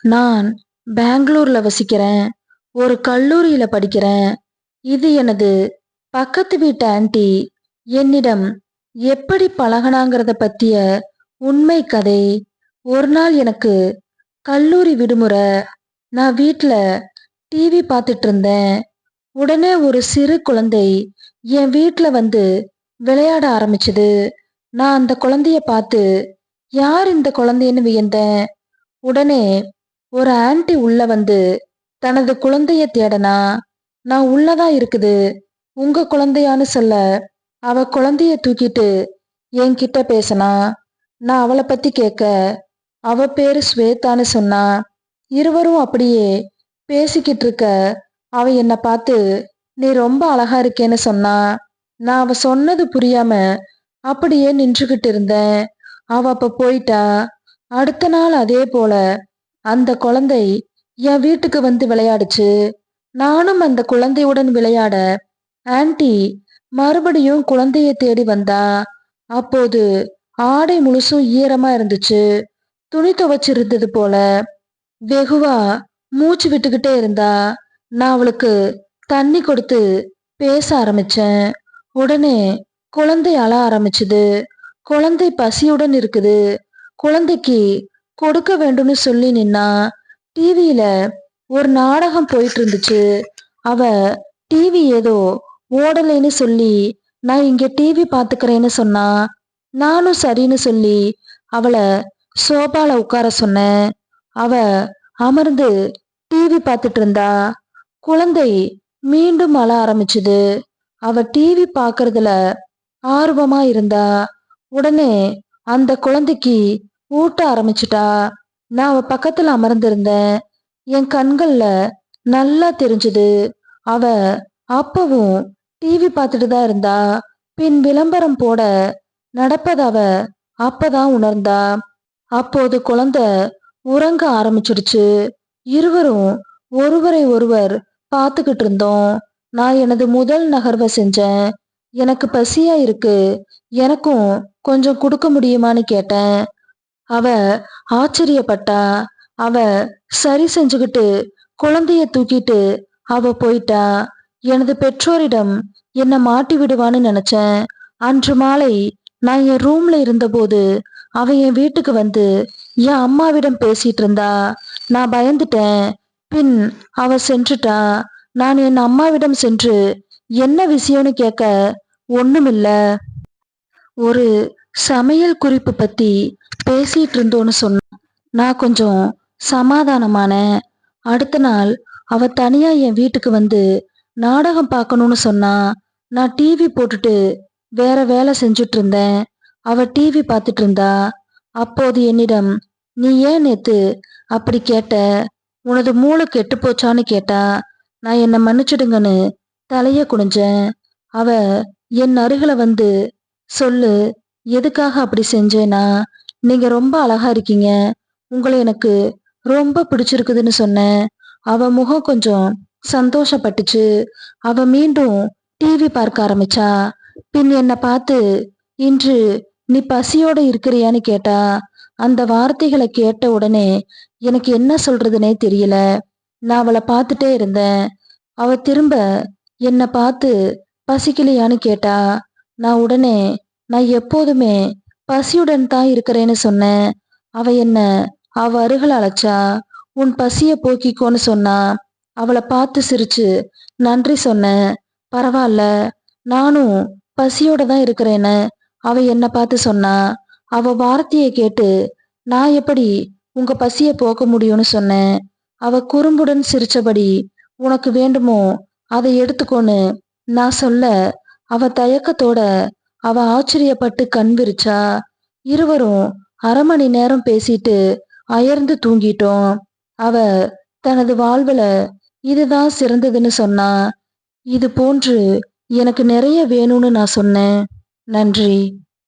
நான் பெங்களூர்ல வசிக்கிறேன். ஒரு கல்லூரியில படிக்கிறேன். இது எனது பக்கத்து வீட்டு ஆன்ட்டி என்னிடம் எப்படி பழகுனாங்கிறத பத்திய உண்மை கதை. ஒரு நாள் எனக்கு கல்லூரி விடுமுறை. நான் வீட்ல டிவி பார்த்துட்டு இருந்தேன். உடனே ஒரு சிறு குழந்தை என் வீட்ல வந்து விளையாட ஆரம்பிச்சது. நான் அந்த குழந்தைய பார்த்து யார் இந்த குழந்தைன்னு வியந்தேன். உடனே ஒரு ஆன்ட்டி உள்ள வந்து தனது குழந்தைய தேடனா. நான் உள்ளதான் இருக்குது, உங்க குழந்தையான்னு சொல்ல அவ குழந்தைய தூக்கிட்டு என்கிட்ட பேசினா. நான் அவளை பத்தி கேட்க அவ பேரு ஸ்வேதான்னு சொன்னா. இருவரும் அப்படியே பேசிக்கிட்டு இருக்க அவ என்னை பார்த்து நீ ரொம்ப அழகா இருக்கேன்னு சொன்னா. நான் அவ சொன்னது புரியாம அப்படியே நின்றுகிட்டு இருந்தேன். அவ அப்ப போயிட்டா. அடுத்த நாள் அதே போல அந்த குழந்தை என் வீட்டுக்கு வந்து விளையாடுச்சு. நானும் அந்த குழந்தையுடன் விளையாட ஆன்ட்டி மறுபடியும் குழந்தைய தேடி வந்தா. அப்போது ஆடை முழுசும் ஈரமா இருந்துச்சு. துணி துவைச்சிருந்தது போல. வெகுவா மூச்சு விட்டுக்கிட்டே இருந்தா. நான் அவளுக்கு தண்ணி கொடுத்து பேச ஆரம்பிச்சேன். உடனே குழந்தை அழ ஆரம்பிச்சுது. குழந்தை பசியுடன் இருக்குது. குழந்தைக்கு கொடுக்க வேண்டும்னு சொல்லி நின்னா. டிவியில ஒரு நாடகம் போயிட்டு இருந்துச்சு. அவ டிவி ஏதோ ஓடலைன்னு சொல்லி நான் இங்க டிவி பாத்துக்கிறேன்னு சொன்னா. நானும் சரின்னு சொல்லி அவளை சோபால உட்கார சொன்னேன். அவ அமர்ந்து டிவி பார்த்துட்டு இருந்தா. குழந்தை மீண்டும் அழ ஆரம்பிச்சுது. அவ டிவி பார்க்கறதுல ஆர்வமா இருந்தா. உடனே அந்த குழந்தைக்கு ஊட்ட ஆரம்பிச்சிட்டா. நான் அவ பக்கத்துல அமர்ந்திருந்தேன். என் கண்கள்ல நல்லா தெரிஞ்சுது. அவ அப்பவும் டிவி பார்த்துட்டு தான் இருந்தா. பின் விளம்பரம் போட நடப்பத அவ அப்பதான் உணர்ந்தா. அப்போது குழந்தை உறங்க ஆரம்பிச்சிடுச்சு. இருவரும் ஒருவரை ஒருவர் பார்த்துக்கிட்டு இருந்தோம். நான் எனது முதல் நகர்வை செஞ்சேன். எனக்கு பசியா இருக்கு, எனக்கும் கொஞ்சம் கொடுக்க முடியுமான்னு கேட்டேன். அவ ஆச்சரியப்பட்டா. அவ சரி செஞ்சுக்கிட்டு குழந்தைய தூக்கிட்டு அவ போயிட்டா. எனது பெற்றோரிடம் என்ன மாட்டி விடுவான்னு நினைச்சேன். அன்று மாலை நான் என் ரூம்ல இருந்தபோது அவ என் வீட்டுக்கு வந்து என் அம்மாவிடம் பேசிட்டு இருந்தா. நான் பயந்துட்டேன். பின் அவ சென்றுட்டா. நான் என் அம்மாவிடம் சென்று என்ன விஷயம்னு கேட்க ஒண்ணுமில்ல, ஒரு சமையல் குறிப்பு பத்தி பேசிட்டு இருந்தோன்னு சொன்ன. நான் கொஞ்சம் சமாதானமானேன். அடுத்த நாள் அவ தனியா என் வீட்டுக்கு வந்து நாடகம் பார்க்கணும்னு சொன்னா. நான் டிவி போட்டுட்டு வேற வேலை செஞ்சுட்டு இருந்தேன். அவ டிவி பார்த்துட்டு இருந்தா. அப்போது என்னிடம் நீ ஏன் நேத்து அப்படி கேட்ட, உனது மூளை கெட்டு போச்சான்னு கேட்டா. நான் என்ன மன்னிச்சிடுங்கன்னு தலைய குனிஞ்சேன். அவ என் அருகில வந்து சொல்லு, எதுக்காக அப்படி செஞ்சேனா, நீங்க ரொம்ப அழகா இருக்கீங்க, உங்களை எனக்கு ரொம்ப பிடிச்சிருக்குதுன்னு சொன்னேன். அவ முகம் கொஞ்சம் சந்தோஷப்பட்டுச்சு. அவ மீண்டும் டிவி பார்க்க ஆரம்பிச்சா. பின் என்ன பார்த்து இன்று நீ பசியோட இருக்கிறியான்னு கேட்டா. அந்த வார்த்தைகளை கேட்ட உடனே எனக்கு என்ன சொல்றதுனே தெரியல. நான் அவளை பார்த்துட்டே இருந்தேன். அவ திரும்ப என்ன பார்த்து பசிக்கலையான்னு கேட்டா. நான் உடனே நான் எப்போதுமே பசியுடன் தான் இருக்கிறேன்னு சொன்னேன். அவ என்ன அவ அருகில் அழைச்சா. உன் பசிய போக்கிக்கோன்னு சொன்னா. அவளை பார்த்து சிரிச்சு நன்றி சொன்னேன். பரவாயில்ல, நானும் பசியோட தான் இருக்கிறேன்னு அவ என்ன பார்த்து சொன்னா. அவ வார்த்தையை கேட்டு நான் எப்படி உங்க பசிய போக்க முடியும்னு சொன்னேன். அவ குறும்புடன் சிரிச்சபடி உனக்கு வேண்டுமோ அதை எடுத்துக்கோன்னு நான் சொல்ல. அவ தயக்கத்தோட அவ ஆச்சரியப்பட்டு கண் விரிச்சா. இருவரும் அரை மணி நேரம் பேசிட்டு அயர்ந்து தூங்கிட்டோம். அவ தனது வாழ்வுல இதுதான் சிறந்ததுன்னு சொன்னா. இது போன்று எனக்கு நிறைய வேணும்னு நான் சொன்னேன். நன்றி.